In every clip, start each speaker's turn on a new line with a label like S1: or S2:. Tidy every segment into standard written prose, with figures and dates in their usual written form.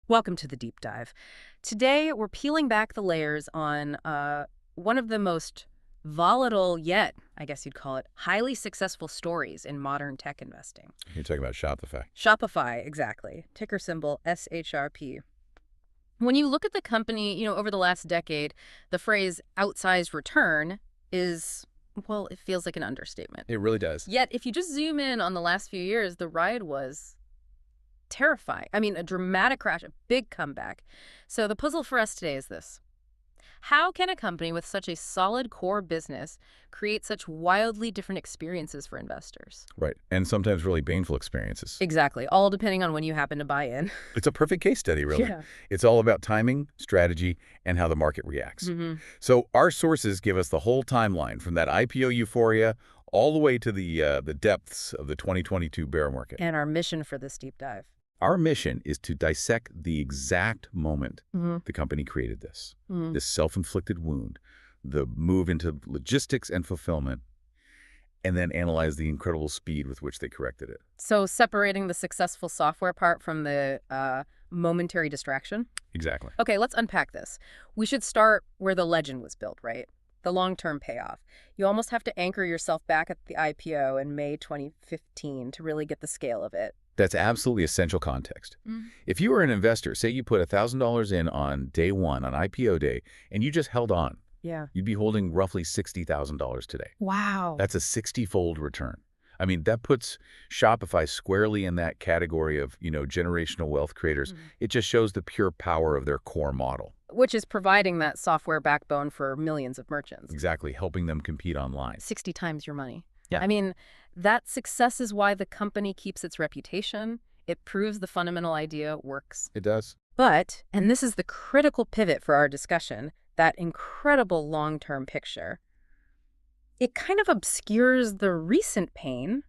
S1: Welcome to the deep dive. Today, we're peeling back the layers on one of the most volatile yet, I guess you'd call it, highly successful stories in modern tech investing.
S2: You're talking about Shopify.
S1: Shopify, exactly. Ticker symbol SHRP. When you look at the company, over the last decade, the phrase outsized return is, well, it feels like an understatement.
S2: It really does.
S1: Yet, if you just zoom in on the last few years, the ride was terrifying. I mean, a dramatic crash, a big comeback. So the puzzle for us today is this. How can a company with such a solid core business create such wildly different experiences for investors?
S2: Right. And sometimes really painful experiences.
S1: Exactly. All depending on when you happen to buy in.
S2: It's a perfect case study, really.
S1: Yeah.
S2: It's all about timing, strategy, and how the market reacts. So our sources give us the whole timeline from that IPO euphoria all the way to the depths of the 2022 bear market.
S1: And our mission for this deep dive.
S2: Our mission is to dissect the exact moment the company created this self-inflicted wound, the move into logistics and fulfillment, and then analyze the incredible speed with which they corrected it.
S1: So separating the successful software part from the momentary distraction?
S2: Exactly.
S1: Okay, let's unpack this. We should start where the legend was built, right? The long-term payoff. You almost have to anchor yourself back at the IPO in May 2015 to really get the scale of it.
S2: That's absolutely essential context. If you were an investor, say you put $1,000 in on day one, on IPO day, and you just held on, you'd be holding roughly $60,000 today.
S1: Wow.
S2: That's a 60-fold return. I mean, that puts Shopify squarely in that category of, generational wealth creators. It just shows the pure power of their core model.
S1: Which is providing that software backbone for millions of merchants.
S2: Exactly, helping them compete online.
S1: 60 times your money.
S2: Yeah.
S1: I mean, that success is why the company keeps its reputation. It proves the fundamental idea works.
S2: It does.
S1: But, and this is the critical pivot for our discussion, that incredible long-term picture, it kind of obscures the recent pain,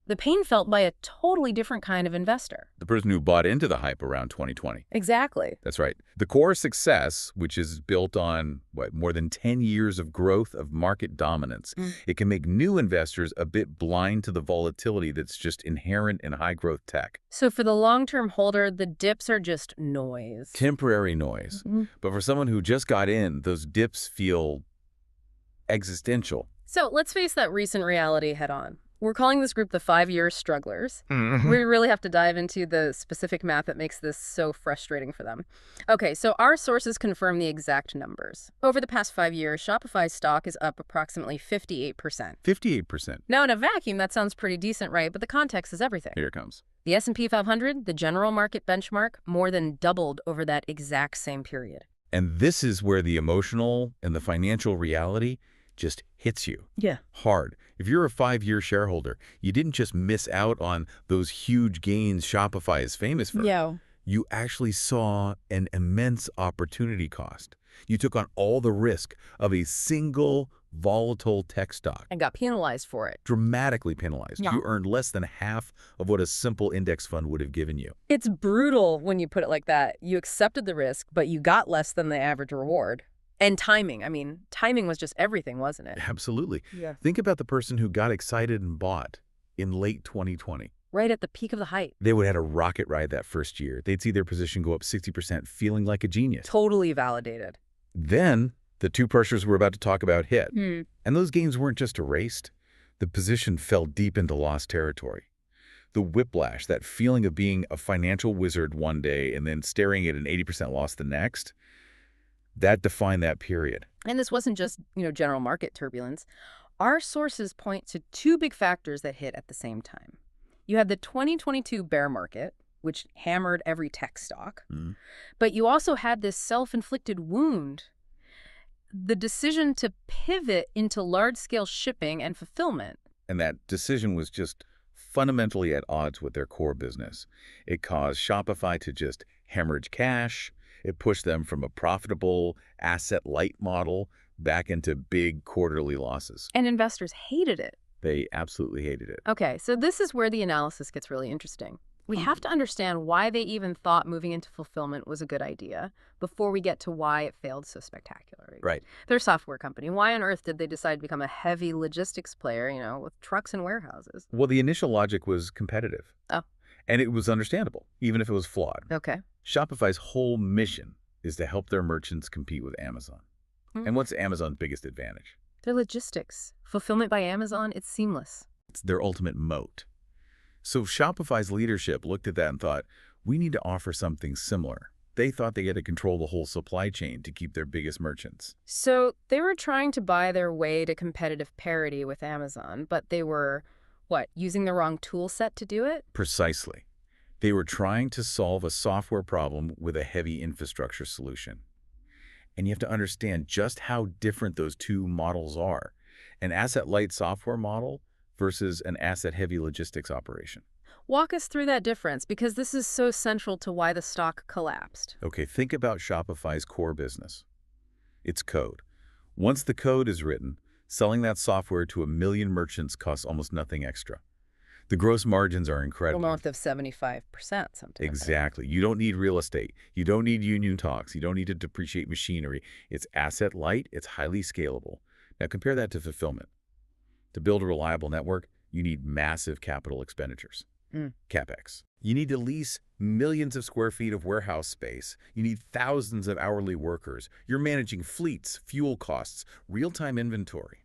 S1: the pain felt by a totally different kind of investor.
S2: The person who bought into the hype around 2020.
S1: Exactly.
S2: That's right. The core success, which is built on, more than 10 years of growth of market dominance, it can make new investors a bit blind to the volatility that's just inherent in high-growth tech.
S1: So for the long-term holder, the dips are just noise.
S2: Temporary noise. But for someone who just got in, those dips feel existential.
S1: So let's face that recent reality head on. We're calling this group the 5-year strugglers. We really have to dive into the specific math that makes this so frustrating for them. Okay, so our sources confirm the exact numbers. Over the past 5 years, Shopify's stock is up approximately 58%.
S2: 58%.
S1: Now, in a vacuum, that sounds pretty decent, right? But the context is everything.
S2: Here it comes.
S1: The S&P 500, the general market benchmark, more than doubled over that exact same period.
S2: And this is where the emotional and the financial reality just hits you.
S1: Yeah.
S2: Hard. If you're a 5-year shareholder, you didn't just miss out on those huge gains Shopify is famous for.
S1: Yeah.
S2: You actually saw an immense opportunity cost. You took on all the risk of a single volatile tech stock.
S1: And got penalized for it.
S2: Dramatically penalized.
S1: Yeah.
S2: You earned less than half of what a simple index fund would have given you.
S1: It's brutal when you put it like that. You accepted the risk, but you got less than the average reward. And timing. I mean, timing was just everything, wasn't it?
S2: Absolutely.
S1: Yeah.
S2: Think about the person who got excited and bought in late 2020.
S1: Right at the peak of the hype.
S2: They would have had a rocket ride that first year. They'd see their position go up 60%, feeling like a genius.
S1: Totally validated.
S2: Then the two pressures we're about to talk about hit.
S1: Hmm.
S2: And those gains weren't just erased. The position fell deep into lost territory. The whiplash, that feeling of being a financial wizard one day and then staring at an 80% loss the next, that defined that period.
S1: And this wasn't just, general market turbulence. Our sources point to two big factors that hit at the same time. You had the 2022 bear market, which hammered every tech stock. But you also had this self-inflicted wound, the decision to pivot into large-scale shipping and fulfillment.
S2: And that decision was just fundamentally at odds with their core business. It caused Shopify to just hemorrhage cash. It pushed them from a profitable asset-light model back into big quarterly losses.
S1: And investors hated it.
S2: They absolutely hated it.
S1: Okay, so this is where the analysis gets really interesting. We have to understand why they even thought moving into fulfillment was a good idea before we get to why it failed so spectacularly.
S2: Right.
S1: They're a software company. Why on earth did they decide to become a heavy logistics player, with trucks and warehouses?
S2: Well, the initial logic was competitive.
S1: Oh.
S2: And it was understandable, even if it was flawed.
S1: Okay.
S2: Shopify's whole mission is to help their merchants compete with Amazon. And what's Amazon's biggest advantage?
S1: Their logistics. Fulfillment by Amazon, it's seamless.
S2: It's their ultimate moat. So Shopify's leadership looked at that and thought, we need to offer something similar. They thought they had to control the whole supply chain to keep their biggest merchants.
S1: So they were trying to buy their way to competitive parity with Amazon, but they were, using the wrong tool set to do it?
S2: Precisely. They were trying to solve a software problem with a heavy infrastructure solution. And you have to understand just how different those two models are. An asset-light software model versus an asset-heavy logistics operation.
S1: Walk us through that difference, because this is so central to why the stock collapsed.
S2: Okay, think about Shopify's core business. It's code. Once the code is written, selling that software to 1 million merchants costs almost nothing extra. The gross margins are incredible.
S1: North of 75% sometimes.
S2: Exactly. You don't need real estate. You don't need union talks. You don't need to depreciate machinery. It's asset light. It's highly scalable. Now compare that to fulfillment. To build a reliable network, you need massive capital expenditures. CapEx. You need to lease millions of square feet of warehouse space. You need thousands of hourly workers. You're managing fleets, fuel costs, real-time inventory.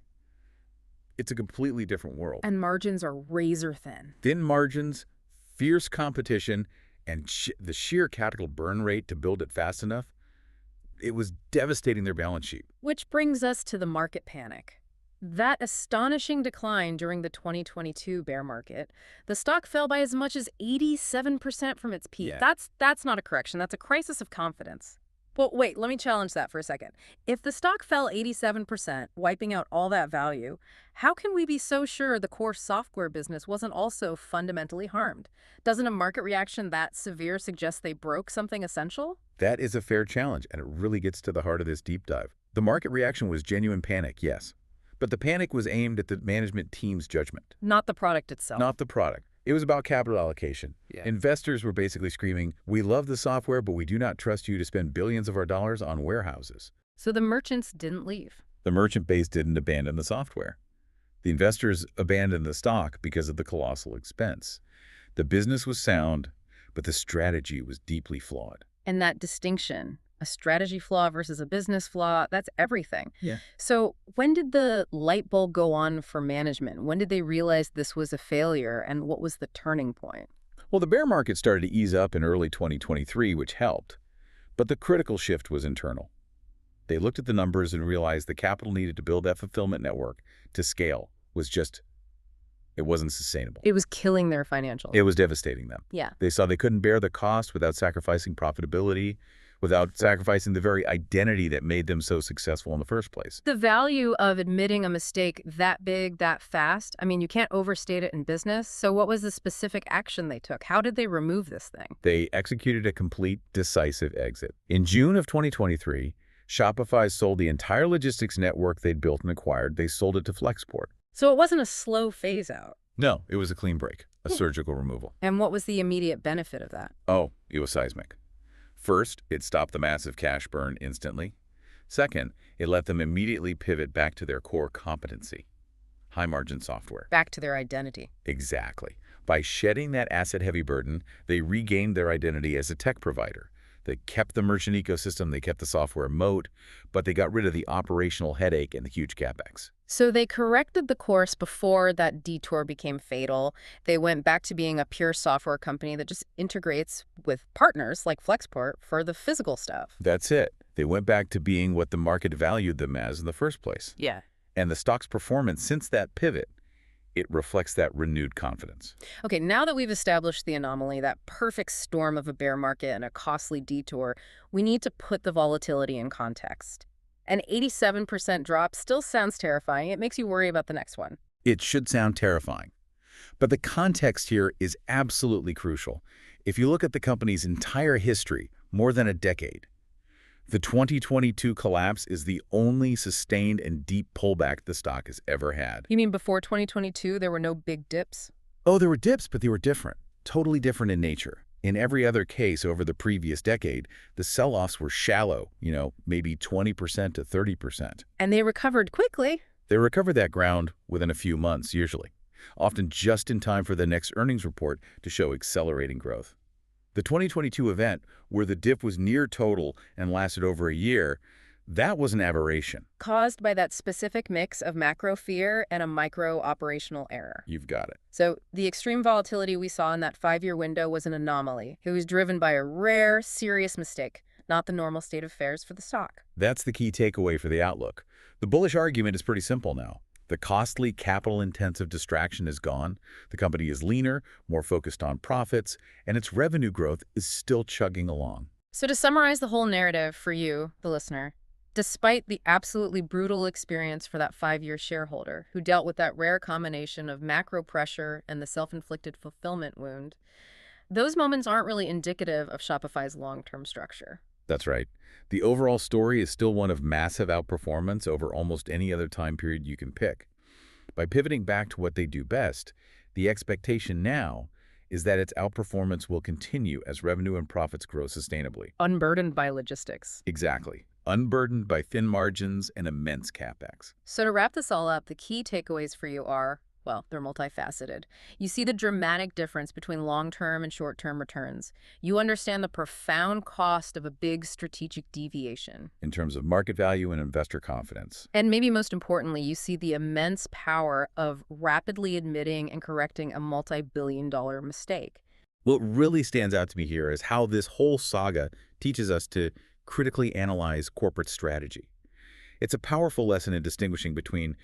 S2: It's a completely different world.
S1: And margins are razor thin.
S2: Thin margins, fierce competition, and the sheer capital burn rate to build it fast enough, it was devastating their balance sheet.
S1: Which brings us to the market panic. That astonishing decline during the 2022 bear market, the stock fell by as much as 87% from its peak.
S2: Yeah.
S1: That's not a correction. That's a crisis of confidence. But wait, let me challenge that for a second. If the stock fell 87%, wiping out all that value, how can we be so sure the core software business wasn't also fundamentally harmed? Doesn't a market reaction that severe suggest they broke something essential?
S2: That is a fair challenge, and it really gets to the heart of this deep dive. The market reaction was genuine panic, yes. But the panic was aimed at the management team's judgment.
S1: Not the product itself.
S2: Not the product. It was about capital allocation.
S1: Yeah.
S2: Investors were basically screaming, we love the software, but we do not trust you to spend billions of our dollars on warehouses.
S1: So the merchants didn't leave.
S2: The merchant base didn't abandon the software. The investors abandoned the stock because of the colossal expense. The business was sound, but the strategy was deeply flawed.
S1: And that distinction, a strategy flaw versus a business flaw, that's everything.
S2: Yeah.
S1: So when did the light bulb go on for management? When did they realize this was a failure, and what was the turning point?
S2: Well, the bear market started to ease up in early 2023, which helped. But the critical shift was internal. They looked at the numbers and realized the capital needed to build that fulfillment network to scale was just, it wasn't sustainable.
S1: It was killing their financials.
S2: It was devastating them.
S1: Yeah.
S2: They saw they couldn't bear the cost without sacrificing profitability, without sacrificing the very identity that made them so successful in the first place.
S1: The value of admitting a mistake that big, that fast, I mean, you can't overstate it in business. So what was the specific action they took? How did they remove this thing?
S2: They executed a complete, decisive exit. In June of 2023, Shopify sold the entire logistics network they'd built and acquired. They sold it to Flexport.
S1: So it wasn't a slow phase out.
S2: No, it was a clean break, a surgical removal.
S1: And what was the immediate benefit of that?
S2: Oh, it was seismic. First, it stopped the massive cash burn instantly. Second, it let them immediately pivot back to their core competency, high-margin software.
S1: Back to their identity.
S2: Exactly. By shedding that asset-heavy burden, they regained their identity as a tech provider. They kept the merchant ecosystem, they kept the software moat, but they got rid of the operational headache and the huge CapEx.
S1: So they corrected the course before that detour became fatal. They went back to being a pure software company that just integrates with partners like Flexport for the physical stuff.
S2: That's it. They went back to being what the market valued them as in the first place.
S1: Yeah.
S2: And the stock's performance since that pivot, it reflects that renewed confidence.
S1: Okay, now that we've established the anomaly, that perfect storm of a bear market and a costly detour, we need to put the volatility in context. An 87% drop still sounds terrifying. It makes you worry about the next one.
S2: It should sound terrifying. But the context here is absolutely crucial. If you look at the company's entire history, more than a decade, the 2022 collapse is the only sustained and deep pullback the stock has ever had.
S1: You mean before 2022, there were no big dips?
S2: Oh, there were dips, but they were different. Totally different in nature. In every other case over the previous decade, the sell-offs were shallow, maybe 20% to 30%.
S1: And they recovered quickly.
S2: They recovered that ground within a few months, usually, often just in time for the next earnings report to show accelerating growth. The 2022 event, where the dip was near total and lasted over a year, that was an aberration.
S1: Caused by that specific mix of macro fear and a micro operational error.
S2: You've got it.
S1: So the extreme volatility we saw in that 5-year window was an anomaly. It was driven by a rare, serious mistake, not the normal state of affairs for the stock.
S2: That's the key takeaway for the outlook. The bullish argument is pretty simple now. The costly, capital-intensive distraction is gone, the company is leaner, more focused on profits, and its revenue growth is still chugging along.
S1: So to summarize the whole narrative for you, the listener, despite the absolutely brutal experience for that 5-year shareholder who dealt with that rare combination of macro pressure and the self-inflicted fulfillment wound, those moments aren't really indicative of Shopify's long-term structure.
S2: That's right. The overall story is still one of massive outperformance over almost any other time period you can pick. By pivoting back to what they do best, the expectation now is that its outperformance will continue as revenue and profits grow sustainably.
S1: Unburdened by logistics.
S2: Exactly. Unburdened by thin margins and immense capex.
S1: So to wrap this all up, the key takeaways for you are, well, they're multifaceted. You see the dramatic difference between long-term and short-term returns. You understand the profound cost of a big strategic deviation.
S2: In terms of market value and investor confidence.
S1: And maybe most importantly, you see the immense power of rapidly admitting and correcting a multi-billion-dollar mistake.
S2: What really stands out to me here is how this whole saga teaches us to critically analyze corporate strategy. It's a powerful lesson in distinguishing between,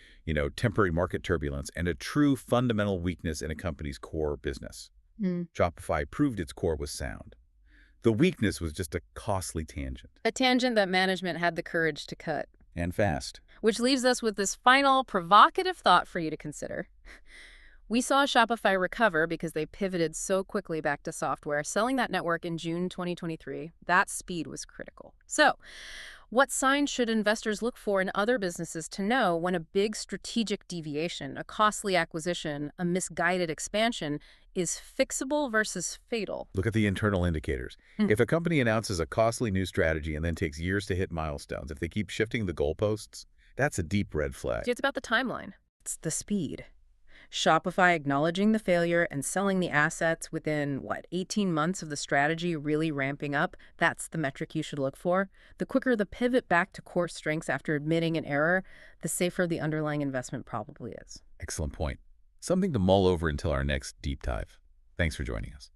S2: temporary market turbulence and a true fundamental weakness in a company's core business. Shopify proved its core was sound. The weakness was just a costly tangent.
S1: A tangent that management had the courage to cut.
S2: And fast.
S1: Which leaves us with this final provocative thought for you to consider. We saw Shopify recover because they pivoted so quickly back to software, selling that network in June 2023. That speed was critical. So, what signs should investors look for in other businesses to know when a big strategic deviation, a costly acquisition, a misguided expansion is fixable versus fatal?
S2: Look at the internal indicators. If a company announces a costly new strategy and then takes years to hit milestones, if they keep shifting the goalposts, that's a deep red flag.
S1: See, it's about the timeline. It's the speed. Shopify acknowledging the failure and selling the assets within, 18 months of the strategy really ramping up, that's the metric you should look for. The quicker the pivot back to core strengths after admitting an error, the safer the underlying investment probably is.
S2: Excellent point. Something to mull over until our next deep dive. Thanks for joining us.